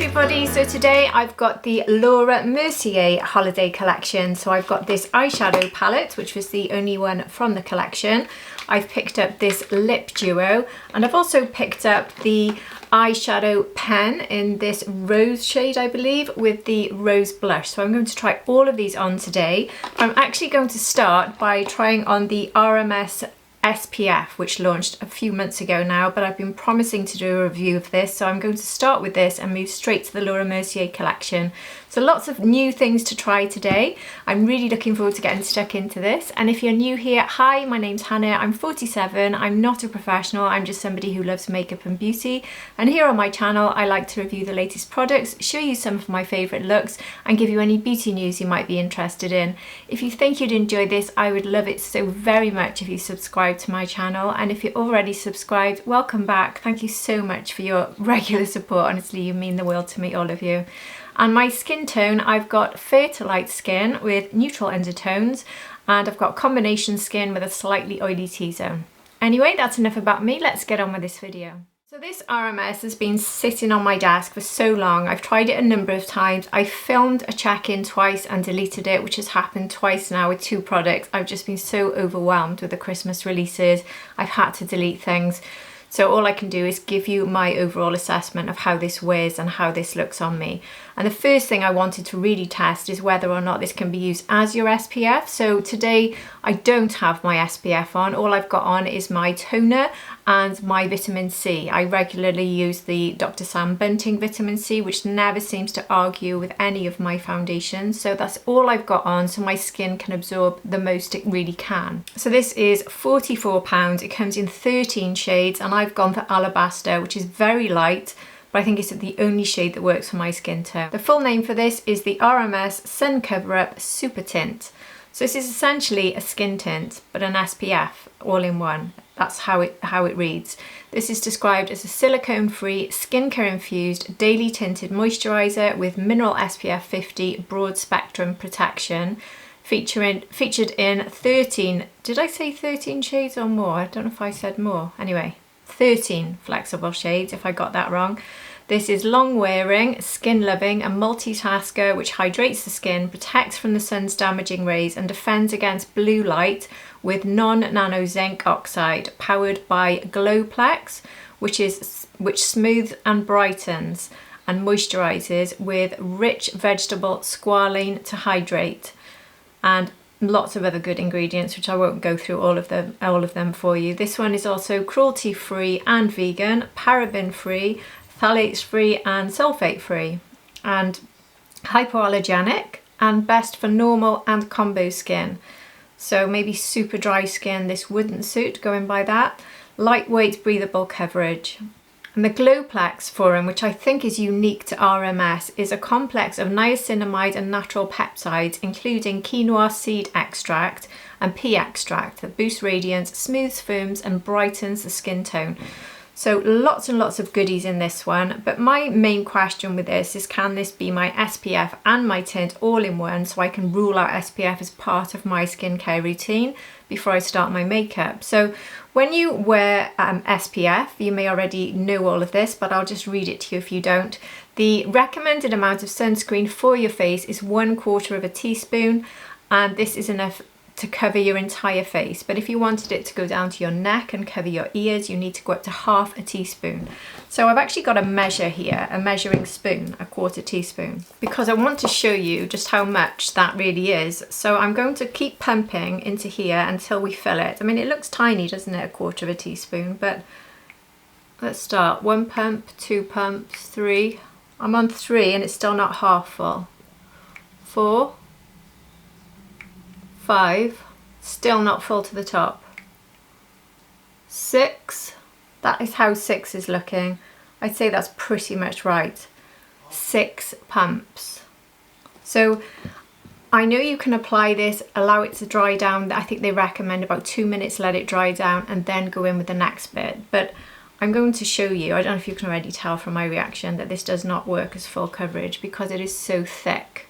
everybody, so today I've got the Laura Mercier holiday collection. So I've got this eyeshadow palette, which was the only one from the collection. I've picked up this lip duo, and I've also picked up the eyeshadow pen in this rose shade, I believe, with the rose blush. So I'm going to try all of these on today. I'm actually going to start by trying on the RMS SPF, which launched a few months ago now, but I've been promising to do a review of this, so I'm going to start with this and move straight to the Laura Mercier collection. So lots of new things to try today. I'm really looking forward to getting stuck into this. And if you're new here, hi, my name's Hannah, I'm 47, I'm not a professional, I'm just somebody who loves makeup and beauty. And here on my channel, I like to review the latest products, show you some of my favourite looks, and give you any beauty news you might be interested in. If you think you'd enjoy this, I would love it so very much if you subscribe to my channel. And if you're already subscribed, welcome back. Thank you so much for your regular support. Honestly, you mean the world to me, all of you. And my skin tone, I've got fair to light skin with neutral undertones, and I've got combination skin with a slightly oily T-zone. Anyway, that's enough about me. Let's get on with this video. So this RMS has been sitting on my desk for so long. I've tried it a number of times. I filmed a check-in twice and deleted it, which has happened twice now with two products. I've just been so overwhelmed with the Christmas releases. I've had to delete things. So all I can do is give you my overall assessment of how this wears and how this looks on me. And the first thing I wanted to really test is whether or not this can be used as your SPF. So today I don't have my SPF on. All I've got on is my toner and my vitamin C. I regularly use the Dr. Sam Bunting vitamin C, which never seems to argue with any of my foundations. So that's all I've got on, so my skin can absorb the most it really can. So this is £44. It comes in 13 shades, and I've gone for Alabaster, which is very light, but I think it's the only shade that works for my skin tone. The full name for this is the RMS SunCoverup Super Tint. So this is essentially a skin tint, but an SPF all in one. That's how it reads. This is described as a silicone-free, skincare-infused, daily tinted moisturiser with mineral SPF 50 broad spectrum protection, featured in 13, did I say 13 shades or more? I don't know if I said more. Anyway, 13 flexible shades, if I got that wrong. This is long wearing, skin loving, and multitasker which hydrates the skin, protects from the sun's damaging rays, and defends against blue light with non-nano zinc oxide, powered by Glowplex, which smooths and brightens and moisturizes with rich vegetable squalene to hydrate, and lots of other good ingredients, which I won't go through all of them for you. This one is also cruelty free and vegan, paraben free, phthalates free and sulfate free, and hypoallergenic, and best for normal and combo skin. So maybe super dry skin this wouldn't suit, going by that. Lightweight breathable coverage. And the Glowplex forum, which I think is unique to RMS, is a complex of niacinamide and natural peptides, including quinoa seed extract and pea extract, that boosts radiance, smooths, firms and brightens the skin tone. So lots and lots of goodies in this one, but my main question with this is, can this be my SPF and my tint all in one, so I can rule out SPF as part of my skincare routine before I start my makeup? So when you wear SPF, you may already know all of this, but I'll just read it to you if you don't. The recommended amount of sunscreen for your face is 1/4 teaspoon, and this is enough to cover your entire face. But if you wanted it to go down to your neck and cover your ears, you need to go up to 1/2 teaspoon. So I've actually got a measure here, a measuring spoon, 1/4 teaspoon, because I want to show you just how much that really is. So I'm going to keep pumping into here until we fill it. I mean, it looks tiny, doesn't it, 1/4 teaspoon, but let's start. 1 pump, 2 pumps, 3. I'm on 3 and it's still not half full. 4, 5, still not full to the top. 6, that is how 6 is looking. I'd say that's pretty much right. 6 pumps. So I know you can apply this, allow it to dry down. I think they recommend about 2 minutes, let it dry down, and then go in with the next bit. But I'm going to show you, I don't know if you can already tell from my reaction, that this does not work as full coverage because it is so thick.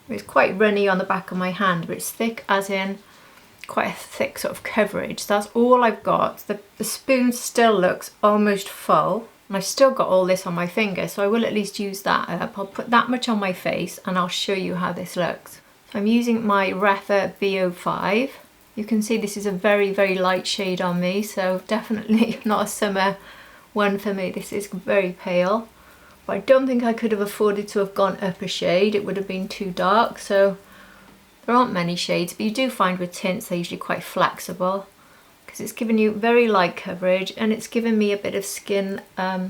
It's quite runny on the back of my hand, but it's thick as in quite a thick sort of coverage. So that's all I've got. The spoon still looks almost full, And I've still got all this on my finger, so I will at least use that up. I'll put that much on my face and I'll show you how this looks. So I'm using my Refa VO5. You can see this is a very, very light shade on me, so definitely not a summer one for me. This is very pale. But I don't think I could have afforded to have gone up a shade. It would have been too dark, so there aren't many shades, but you do find with tints they're usually quite flexible because it's giving you very light coverage and it's given me a bit of skin, a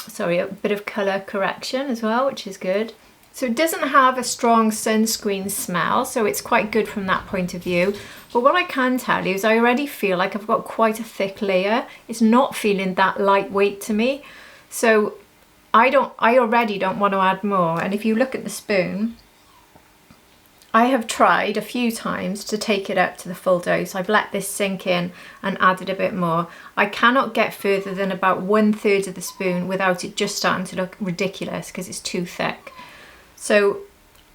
bit of colour correction as well, which is good. So it doesn't have a strong sunscreen smell, so it's quite good from that point of view. But what I can tell you is I already feel like I've got quite a thick layer. It's not feeling that lightweight to me. So I already don't want to add more. And if you look at the spoon, I have tried a few times to take it up to the full dose. I've let this sink in and added a bit more. I cannot get further than about 1/3 of the spoon without it just starting to look ridiculous because it's too thick. So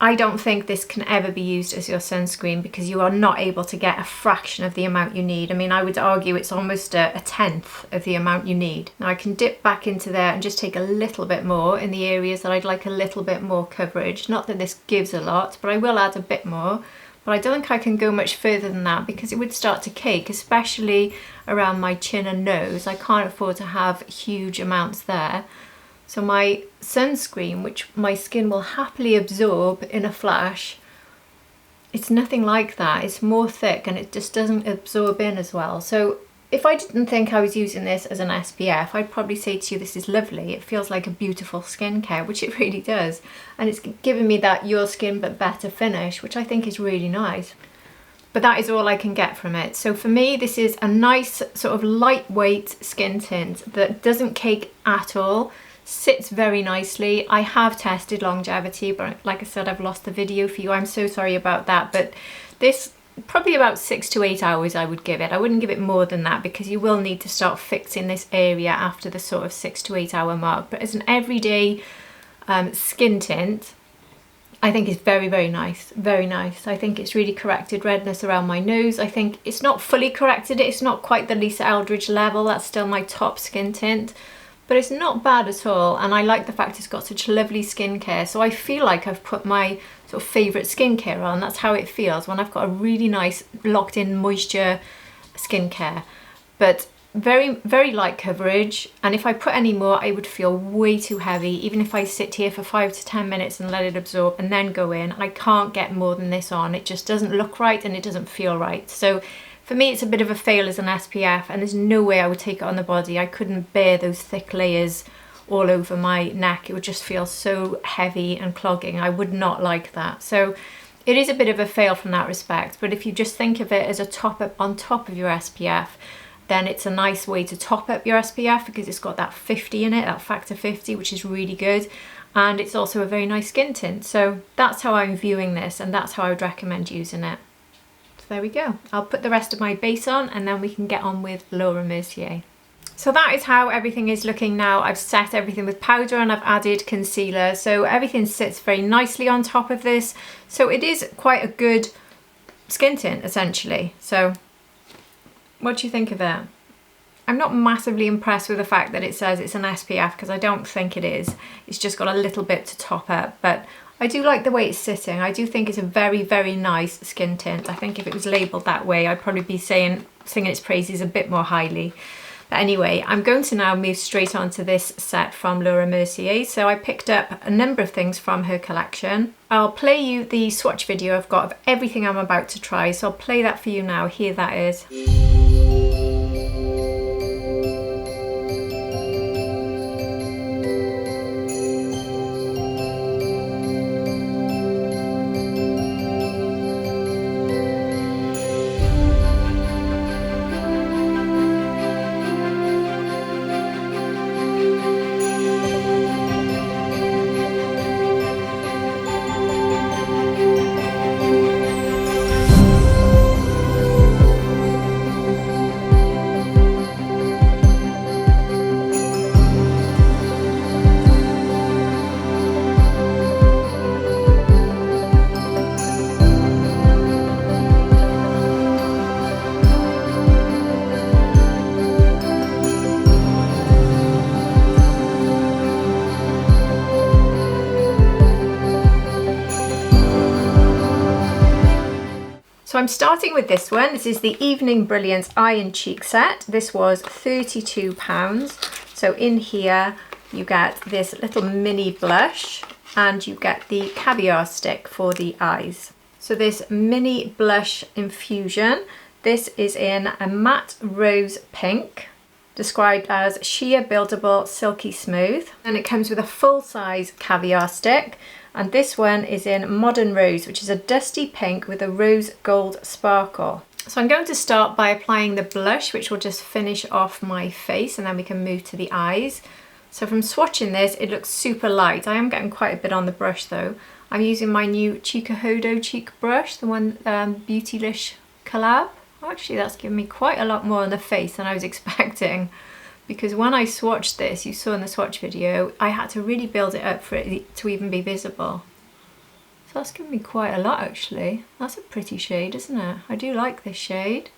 I don't think this can ever be used as your sunscreen because you are not able to get a fraction of the amount you need. I mean, I would argue it's almost a 1/10 of the amount you need. Now I can dip back into there and just take a little bit more in the areas that I'd like a little bit more coverage. Not that this gives a lot, but I will add a bit more. But I don't think I can go much further than that because it would start to cake, especially around my chin and nose. I can't afford to have huge amounts there. So my sunscreen, which my skin will happily absorb in a flash, it's nothing like that. It's more thick and it just doesn't absorb in as well. So if I didn't think I was using this as an SPF, I'd probably say to you, this is lovely. It feels like a beautiful skincare, which it really does. And it's giving me that your skin but better finish, which I think is really nice. But that is all I can get from it. So for me, this is a nice sort of lightweight skin tint that doesn't cake at all. Sits very nicely. I have tested longevity, but like I said, I've lost the video for you. I'm so sorry about that, but this probably about 6 to 8 hours I would give it. I wouldn't give it more than that because you will need to start fixing this area after the sort of 6 to 8 hour mark. But as an everyday skin tint, I think it's very, very nice. Very nice. I think it's really corrected redness around my nose. I think it's not fully corrected it. It's not quite the Lisa Eldridge level. That's still my top skin tint. But it's not bad at all, and I like the fact it's got such lovely skincare. So I feel like I've put my sort of favourite skincare on. That's how it feels when I've got a really nice locked in moisture skincare. But very, very light coverage, and if I put any more I would feel way too heavy, even if I sit here for 5 to 10 minutes and let it absorb and then go in. I can't get more than this on. It just doesn't look right and it doesn't feel right. So for me, it's a bit of a fail as an SPF, and there's no way I would take it on the body. I couldn't bear those thick layers all over my neck. It would just feel so heavy and clogging. I would not like that. So it is a bit of a fail from that respect, but if you just think of it as a top up on top of your SPF, then it's a nice way to top up your SPF because it's got that 50 in it, that factor 50, which is really good. And it's also a very nice skin tint. So that's how I'm viewing this, and that's how I would recommend using it. There we go. I'll put the rest of my base on and then we can get on with Laura Mercier. So that is how everything is looking now. I've set everything with powder and I've added concealer. So everything sits very nicely on top of this. So it is quite a good skin tint essentially. So what do you think of it? I'm not massively impressed with the fact that it says it's an SPF because I don't think it is. It's just got a little bit to top up, but I do like the way it's sitting. I do think it's a very, very nice skin tint. I think if it was labelled that way, I'd probably be singing its praises a bit more highly. But anyway, I'm going to now move straight on to this set from Laura Mercier. So I picked up a number of things from her collection. I'll play you the swatch video I've got of everything I'm about to try. So I'll play that for you now. Here that is. I'm starting with this one. This is the Evening Brilliance Eye and Cheek Set. This was £32. So in here you get this little mini blush and you get the Caviar stick for the eyes. So this mini blush infusion, this is in a matte rose pink, described as sheer buildable silky smooth, and it comes with a full-size Caviar stick. And this one is in Modern Rose, which is a dusty pink with a rose gold sparkle. So I'm going to start by applying the blush, which will just finish off my face, and then we can move to the eyes. So from swatching this, it looks super light. I am getting quite a bit on the brush though. I'm using my new Chikuhodo cheek brush, the one Beautylish collab. Actually, that's given me quite a lot more on the face than I was expecting. Because when I swatched this, you saw in the swatch video, I had to really build it up for it to even be visible. So that's given me quite a lot actually. That's a pretty shade, isn't it? I do like this shade.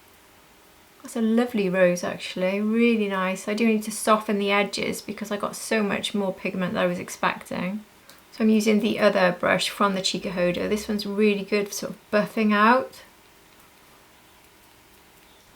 That's a lovely rose actually, really nice. I do need to soften the edges because I got so much more pigment than I was expecting. So I'm using the other brush from the Chikuhodo. This one's really good for sort of buffing out.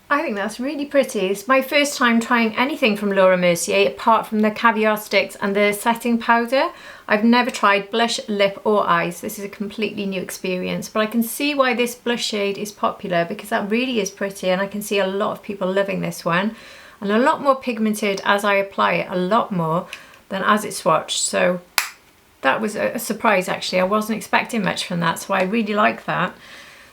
I think that's really pretty. It's my first time trying anything from Laura Mercier apart from the Caviar sticks and the setting powder. I've never tried blush, lip or eyes. This is a completely new experience, but I can see why this blush shade is popular because that really is pretty, and I can see a lot of people loving this one, and a lot more pigmented as I apply it, a lot more than as it's swatched. So that was a surprise actually. I wasn't expecting much from that, so I really like that.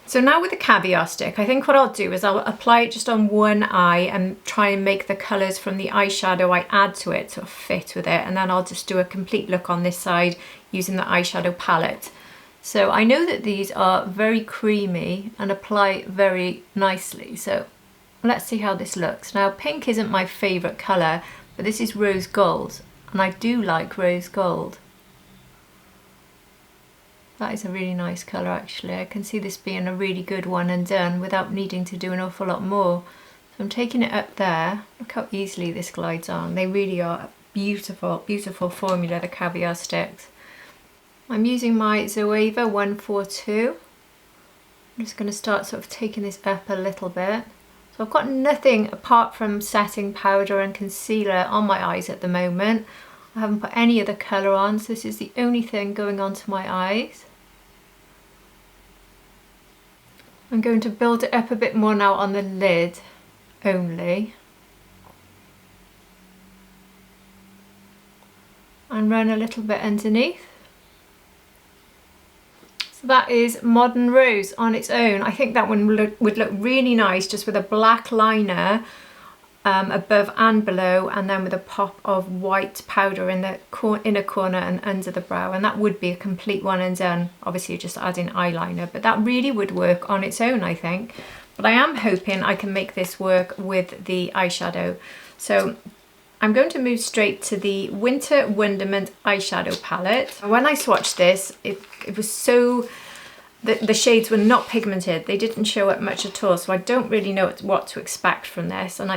So now with the Caviar stick, I think what I'll do is I'll apply it just on one eye and try and make the colours from the eyeshadow I add to it sort of fit with it, and then I'll just do a complete look on this side using the eyeshadow palette. So I know that these are very creamy and apply very nicely, so let's see how this looks. Now pink isn't my favourite colour, but this is rose gold, and I do like rose gold. That is a really nice colour actually. I can see this being a really good one and done without needing to do an awful lot more. So I'm taking it up there. Look how easily this glides on. They really are a beautiful, beautiful formula, the Caviar sticks. I'm using my Zoeva 142. I'm just going to start sort of taking this up a little bit. So I've got nothing apart from setting powder and concealer on my eyes at the moment. I haven't put any other colour on, so this is the only thing going onto my eyes. I'm going to build it up a bit more now on the lid only. And run a little bit underneath. So that is Modern Rose on its own. I think that one would look really nice just with a black liner above and below, and then with a pop of white powder in the inner corner and under the brow, and that would be a complete one and done. Obviously just adding eyeliner, but that really would work on its own I think. But I am hoping I can make this work with the eyeshadow. So I'm going to move straight to the Winter Wonderment eyeshadow palette. When I swatched this, it was so... The shades were not pigmented, they didn't show up much at all, so I don't really know what to expect from this, and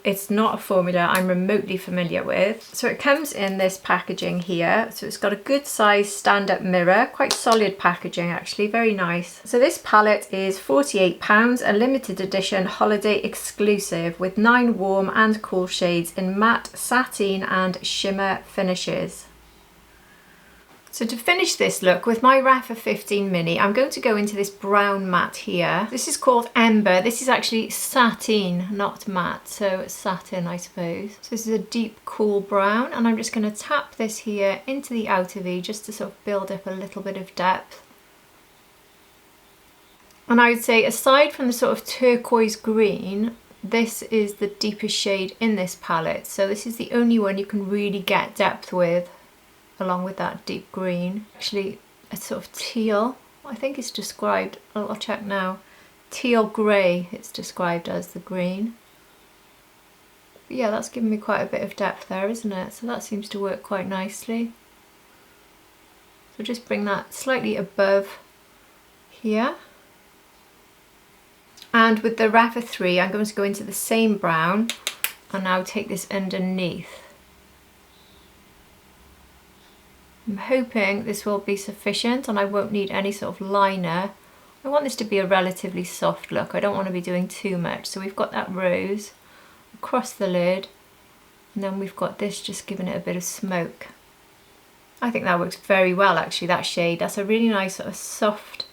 it's not a formula I'm remotely familiar with. So it comes in this packaging here, so it's got a good size stand-up mirror, quite solid packaging actually, very nice. So this palette is £48, a limited edition holiday exclusive with 9 warm and cool shades in matte, sateen and shimmer finishes. So to finish this look with my Rapha 15 mini, I'm going to go into this brown matte here. This is called Ember. This is actually sateen, not matte, so it's satin I suppose. So this is a deep cool brown, and I'm just going to tap this here into the outer V just to sort of build up a little bit of depth. And I would say aside from the sort of turquoise green, this is the deepest shade in this palette. So this is the only one you can really get depth with, along with that deep green. Actually, it's sort of teal. I think it's described, I'll check now. Teal grey, it's described as the green. But yeah, that's given me quite a bit of depth there, isn't it? So that seems to work quite nicely. So just bring that slightly above here. And with the Rapha 3, I'm going to go into the same brown and now take this underneath. I'm hoping this will be sufficient and I won't need any sort of liner I want this to be a relatively soft look. I don't want to be doing too much. So we've got that rose across the lid, and then we've got this just giving it a bit of smoke. I think that works very well actually, that shade. That's a really nice sort of soft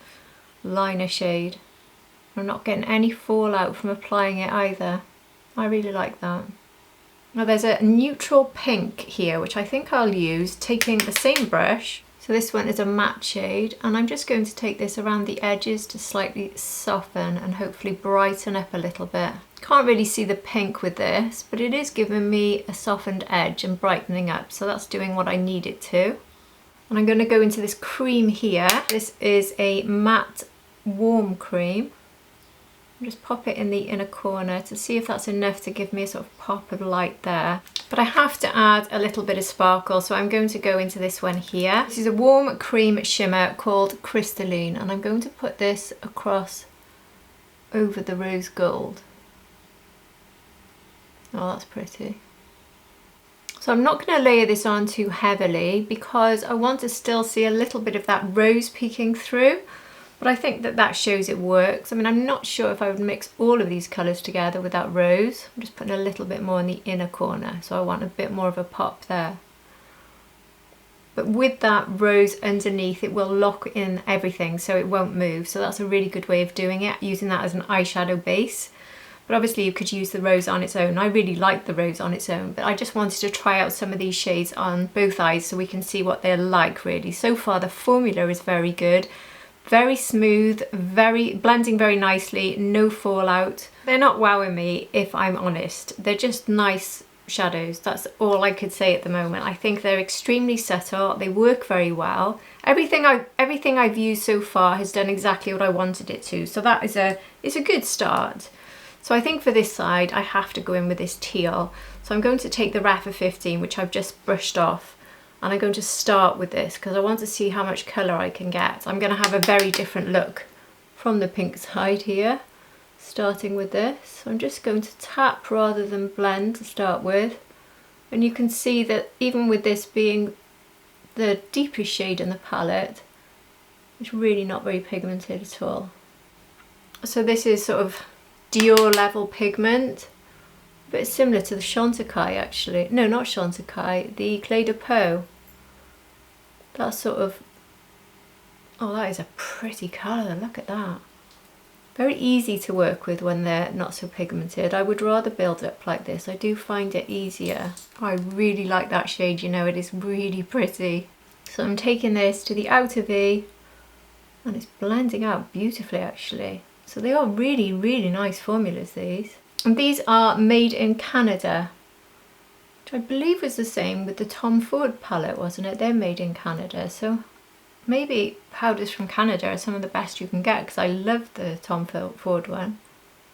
liner shade. I'm not getting any fallout from applying it either. I really like that. Now there's a neutral pink here, which I think I'll use, taking the same brush. So this one is a matte shade, and I'm just going to take this around the edges to slightly soften and hopefully brighten up a little bit. Can't really see the pink with this, but it is giving me a softened edge and brightening up, so that's doing what I need it to. And I'm going to go into this cream here. This is a matte warm cream. Just pop it in the inner corner to see if that's enough to give me a sort of pop of light there. But I have to add a little bit of sparkle, so I'm going to go into this one here. This is a warm cream shimmer called Crystalline, and I'm going to put this across over the rose gold. Oh, that's pretty. So I'm not going to layer this on too heavily because I want to still see a little bit of that rose peeking through. But I think that that shows it works. I mean, I'm not sure if I would mix all of these colours together with that rose. I'm just putting a little bit more in the inner corner, so I want a bit more of a pop there. But with that rose underneath, it will lock in everything, so it won't move. So that's a really good way of doing it, using that as an eyeshadow base. But obviously you could use the rose on its own. I really like the rose on its own, but I just wanted to try out some of these shades on both eyes so we can see what they're like really. So far the formula is very good. Very smooth, blending very nicely, no fallout. They're not wowing me, if I'm honest. They're just nice shadows. That's all I could say at the moment. I think they're extremely subtle. They work very well. Everything I've used so far has done exactly what I wanted it to. So that is a good start. So I think for this side, I have to go in with this teal. So I'm going to take the Refa 15, which I've just brushed off. And I'm going to start with this because I want to see how much colour I can get. I'm going to have a very different look from the pink side here, starting with this. So I'm just going to tap rather than blend to start with. And you can see that even with this being the deepest shade in the palette, it's really not very pigmented at all. So this is sort of Dior level pigment. But it's similar to the Chantecaille actually. No, not Chantecaille, the Clé de Peau. That's sort of, oh, that is a pretty colour, look at that. Very easy to work with when they're not so pigmented. I would rather build up like this. I do find it easier. I really like that shade, you know, it is really pretty. So I'm taking this to the outer V and it's blending out beautifully actually. So they are really, really nice formulas, these. And these are made in Canada, which I believe was the same with the Tom Ford palette, wasn't it? They're made in Canada, so maybe powders from Canada are some of the best you can get because I love the Tom Ford one.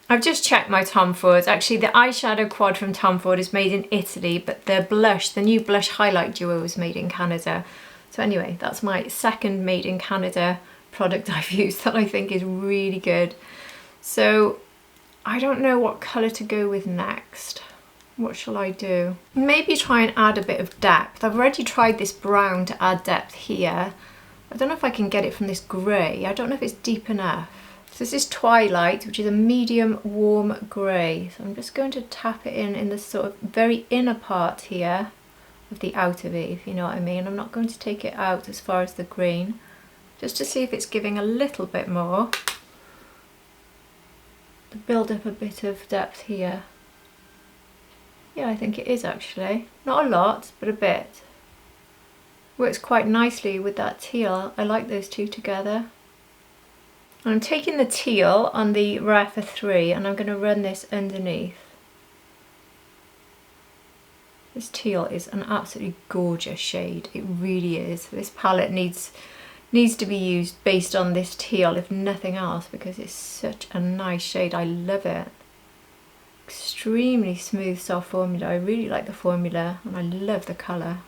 I've just checked my Tom Fords. Actually, the eyeshadow quad from Tom Ford is made in Italy, but the blush, the new blush highlight duo, was made in Canada. So anyway, that's my second made in Canada product I've used that I think is really good. So I don't know what colour to go with next. What shall I do? Maybe try and add a bit of depth. I've already tried this brown to add depth here. I don't know if I can get it from this grey. I don't know if it's deep enough. So this is Twilight, which is a medium warm grey. So I'm just going to tap it in the sort of very inner part here of the outer V, if you know what I mean. I'm not going to take it out as far as the green, just to see if it's giving a little bit more. Build up a bit of depth here. Yeah, I think it is actually. Not a lot, but a bit. Works quite nicely with that teal. I like those two together. I'm taking the teal on the Refa 3 and I'm going to run this underneath. This teal is an absolutely gorgeous shade. It really is. This palette needs to be used based on this teal, if nothing else, because it's such a nice shade. I love it. Extremely smooth, soft formula. I really like the formula and I love the colour.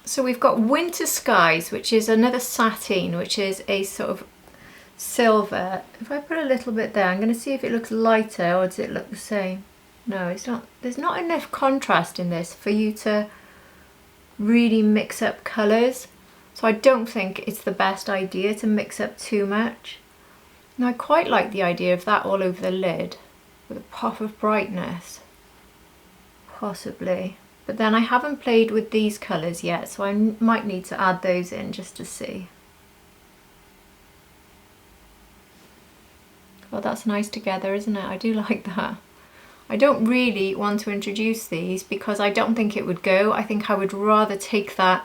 So we've got Winter Skies, which is another sateen, which is a sort of silver. If I put a little bit there, I'm going to see if it looks lighter or does it look the same. No, it's not. There's not enough contrast in this for you to really mix up colours. So I don't think it's the best idea to mix up too much. Now I quite like the idea of that all over the lid with a pop of brightness, possibly. But then I haven't played with these colours yet, so I might need to add those in just to see. Well, that's nice together, isn't it? I do like that. I don't really want to introduce these because I don't think it would go. I think I would rather take that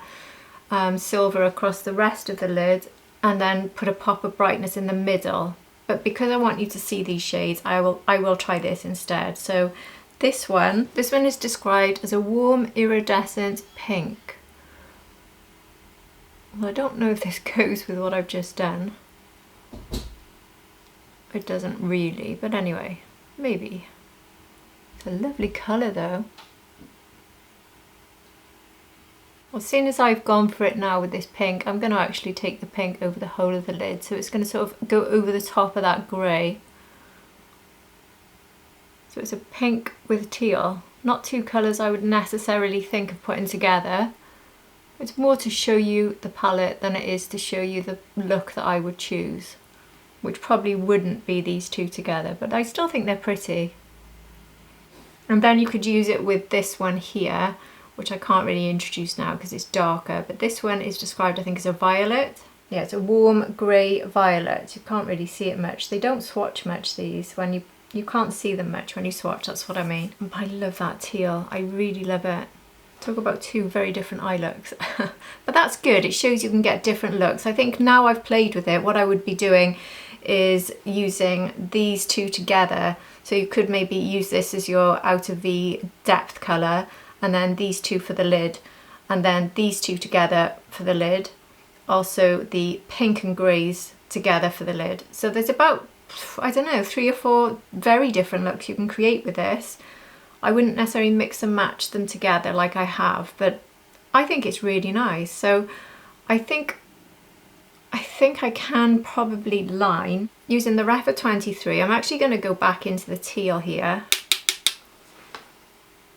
silver across the rest of the lid and then put a pop of brightness in the middle. But because I want you to see these shades, I will try this instead. So this one is described as a warm iridescent pink. Well, I don't know if this goes with what I've just done. It doesn't really, but anyway, maybe. It's a lovely colour though. Well, seeing as I've gone for it now with this pink, I'm going to actually take the pink over the whole of the lid. So it's going to sort of go over the top of that grey. So it's a pink with teal. Not two colours I would necessarily think of putting together. It's more to show you the palette than it is to show you the look that I would choose, which probably wouldn't be these two together, but I still think they're pretty. And then you could use it with this one here, which I can't really introduce now because it's darker, but this one is described, I think, as a violet. Yeah, it's a warm grey violet. You can't really see it much. They don't swatch much, these. When you can't see them much when you swatch, that's what I mean. But I love that teal. I really love it. Talk about two very different eye looks. But that's good. It shows you can get different looks. I think now I've played with it, what I would be doing is using these two together. So you could maybe use this as your out of the depth colour, and then these two for the lid, and then these two together for the lid. Also the pink and greys together for the lid. So there's about, I don't know, 3 or 4 very different looks you can create with this. I wouldn't necessarily mix and match them together like I have, but I think it's really nice. So I think I can probably line using the Refa 23. I'm actually going to go back into the teal here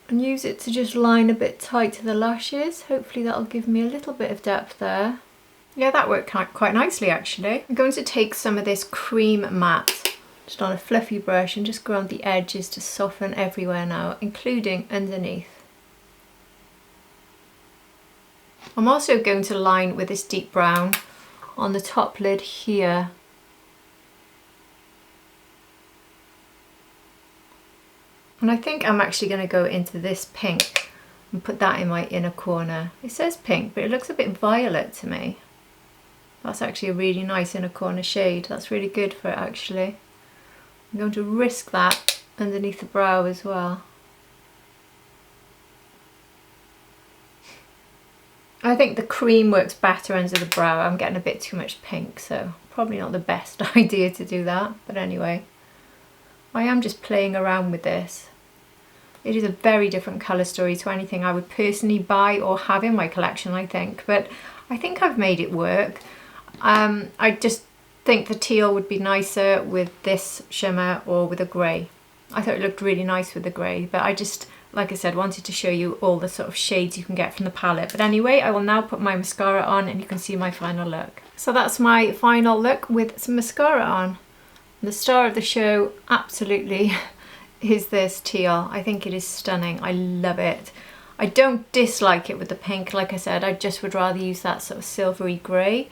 and use it to just line a bit tight to the lashes. Hopefully that'll give me a little bit of depth there. Yeah, that worked quite nicely actually. I'm going to take some of this cream matte just on a fluffy brush and just go around the edges to soften everywhere now, including underneath. I'm also going to line with this deep brown on the top lid here. And I think I'm actually going to go into this pink and put that in my inner corner. It says pink, but it looks a bit violet to me. That's actually a really nice inner corner shade. That's really good for it actually. I'm going to risk that underneath the brow as well. I think the cream works better under the brow. I'm getting a bit too much pink, so probably not the best idea to do that. But anyway, I am just playing around with this. It is a very different colour story to anything I would personally buy or have in my collection, I think. But I think I've made it work. I just think the teal would be nicer with this shimmer or with a grey. I thought it looked really nice with the grey, but I just, like I said, wanted to show you all the sort of shades you can get from the palette. But anyway, I will now put my mascara on and you can see my final look. So that's my final look with some mascara on. The star of the show absolutely is this teal. I think it is stunning. I love it. I don't dislike it with the pink. Like I said, I just would rather use that sort of silvery grey.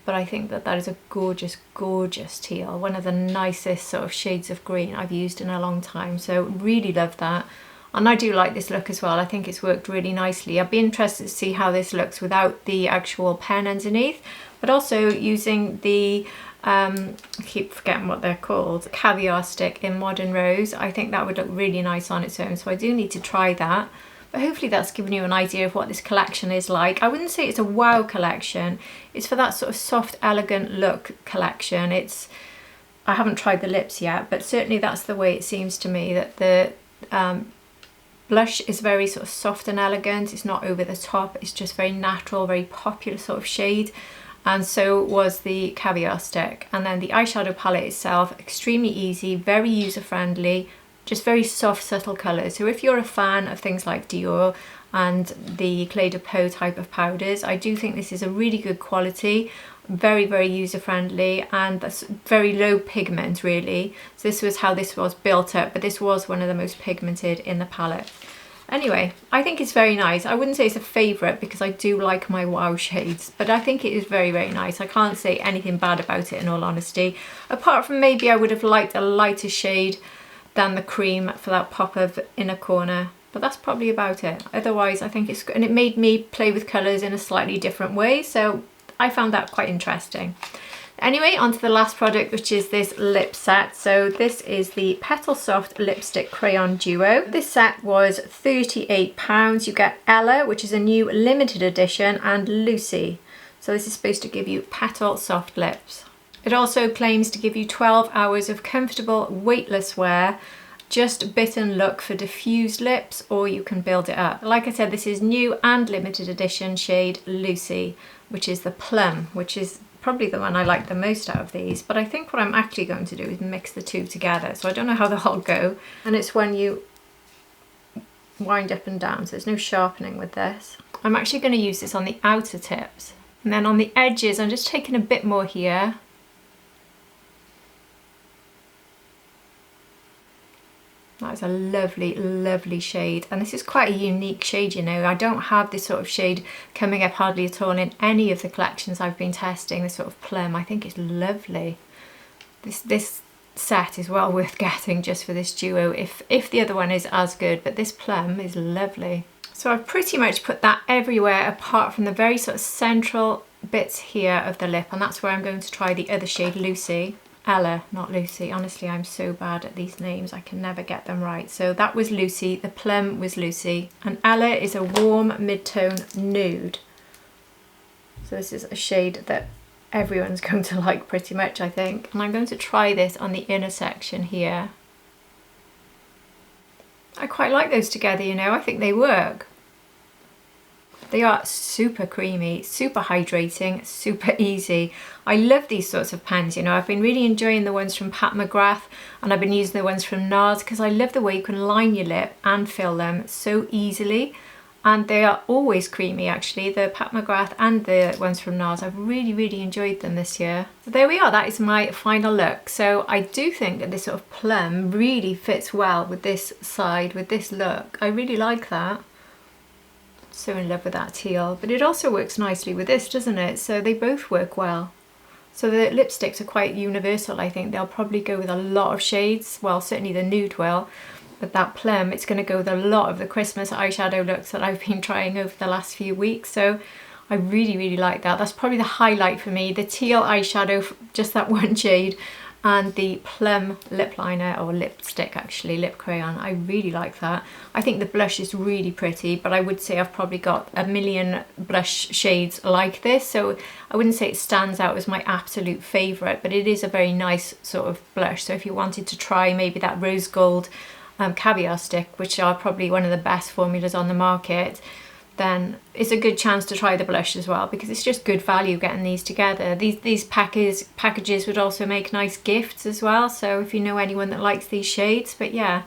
But I think that that is a gorgeous, gorgeous teal. One of the nicest sort of shades of green I've used in a long time. So really love that. And I do like this look as well. I think it's worked really nicely. I'd be interested to see how this looks without the actual pen underneath, but also using the, I keep forgetting what they're called, Caviar stick in Modern Rose. I think that would look really nice on its own. So I do need to try that. But hopefully that's given you an idea of what this collection is like. I wouldn't say it's a wow collection. It's for that sort of soft, elegant look collection. I haven't tried the lips yet, but certainly that's the way it seems to me, that the blush is very sort of soft and elegant. It's not over the top. It's just very natural, very popular sort of shade. And so was the Caviar stick. And then the eyeshadow palette itself, extremely easy, very user-friendly, just very soft, subtle colours. So if you're a fan of things like Dior and the Clé de Peau type of powders, I do think this is a really good quality, very, very user-friendly, and that's very low pigment really. So this was how this was built up, but this was one of the most pigmented in the palette. Anyway, I think it's very nice. I wouldn't say it's a favourite because I do like my wow shades, but I think it is very, very nice. I can't say anything bad about it in all honesty, apart from maybe I would have liked a lighter shade than the cream for that pop of inner corner, but that's probably about it. Otherwise I think it's good, and it made me play with colours in a slightly different way, so I found that quite interesting. Anyway, on to the last product, which is this lip set. So this is the Petal Soft Lipstick Crayon Duo. This set was £38. You get Ella, which is a new limited edition, and Lucy. So this is supposed to give you petal soft lips. It also claims to give you 12 hours of comfortable, weightless wear, just bitten look for diffused lips, or you can build it up. Like I said, this is new and limited edition shade Lucy, which is the plum, which is probably the one I like the most out of these, but I think what I'm actually going to do is mix the two together, so I don't know how they'll all go. And it's when you wind up and down, so there's no sharpening with this. I'm actually going to use this on the outer tips, and then on the edges I'm just taking a bit more here. That's a lovely, lovely shade, and this is quite a unique shade, you know. I don't have this sort of shade coming up hardly at all in any of the collections I've been testing, this sort of plum. I think it's lovely. This set is well worth getting just for this duo, if the other one is as good, but this plum is lovely. So I've pretty much put that everywhere apart from the very sort of central bits here of the lip, and that's where I'm going to try the other shade Lucy. Ella, not Lucy. Honestly, I'm so bad at these names. I can never get them right. So that was Lucy, the plum was Lucy, and Ella is a warm mid-tone nude. So this is a shade that everyone's going to like pretty much, I think. And I'm going to try this on the inner section here. I quite like those together, you know. I think they work. They are super creamy, super hydrating, super easy. I love these sorts of pens, you know. I've been really enjoying the ones from Pat McGrath, and I've been using the ones from NARS because I love the way you can line your lip and fill them so easily. And they are always creamy actually, the Pat McGrath and the ones from NARS. I've really, really enjoyed them this year. So there we are, that is my final look. So I do think that this sort of plum really fits well with this side, with this look. I really like that. So in love with that teal, but it also works nicely with this, doesn't it? So they both work well. So the lipsticks are quite universal, I think. They'll probably go with a lot of shades, well certainly the nude will, but that plum, it's going to go with a lot of the Christmas eyeshadow looks that I've been trying over the last few weeks. So I really, really like that. That's probably the highlight for me, the teal eyeshadow, just that one shade, and the plum lip liner, or lipstick actually, lip crayon. I really like that. I think the blush is really pretty, but I would say I've probably got a million blush shades like this, so I wouldn't say it stands out as my absolute favourite, but it is a very nice sort of blush. So if you wanted to try maybe that rose gold Caviar stick, which are probably one of the best formulas on the market, then it's a good chance to try the blush as well, because it's just good value getting these together. These packages would also make nice gifts as well, so if you know anyone that likes these shades. But yeah,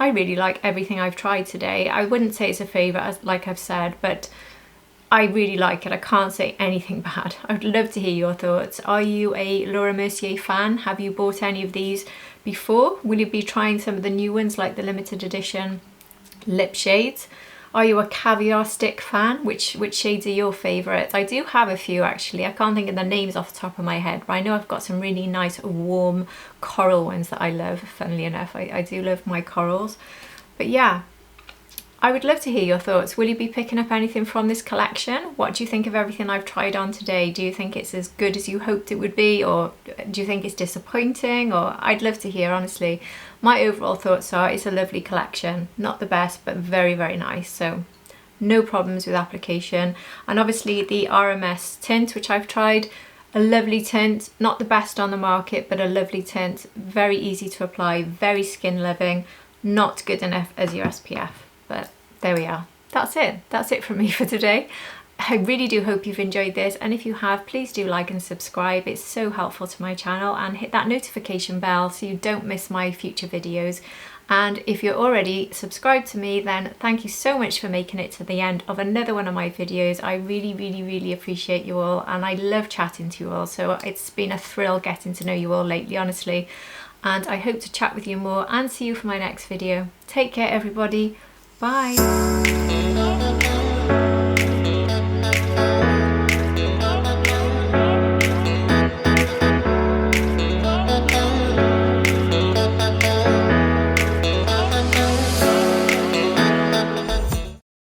I really like everything I've tried today. I wouldn't say it's a favourite, like I've said, but I really like it. I can't say anything bad. I would love to hear your thoughts. Are you a Laura Mercier fan? Have you bought any of these before? Will you be trying some of the new ones like the limited edition lip shades? Are you a Caviar stick fan? Which shades are your favourites? I do have a few actually. I can't think of the names off the top of my head, but I know I've got some really nice warm coral ones that I love, funnily enough. I do love my corals. But yeah, I would love to hear your thoughts. Will you be picking up anything from this collection? What do you think of everything I've tried on today? Do you think it's as good as you hoped it would be, or do you think it's disappointing? Or I'd love to hear, honestly. My overall thoughts are it's a lovely collection. Not the best, but very, very nice. So no problems with application. And obviously the RMS tint, which I've tried, a lovely tint, not the best on the market, but a lovely tint, very easy to apply, very skin loving, not good enough as your SPF. But there we are. That's it from me for today. I really do hope you've enjoyed this, and if you have, please do like and subscribe. It's so helpful to my channel, and hit that notification bell so you don't miss my future videos. And if you're already subscribed to me, then thank you so much for making it to the end of another one of my videos. I really appreciate you all, and I love chatting to you all. So it's been a thrill getting to know you all lately, honestly. And I hope to chat with you more and see you for my next video. Take care, everybody. Bye.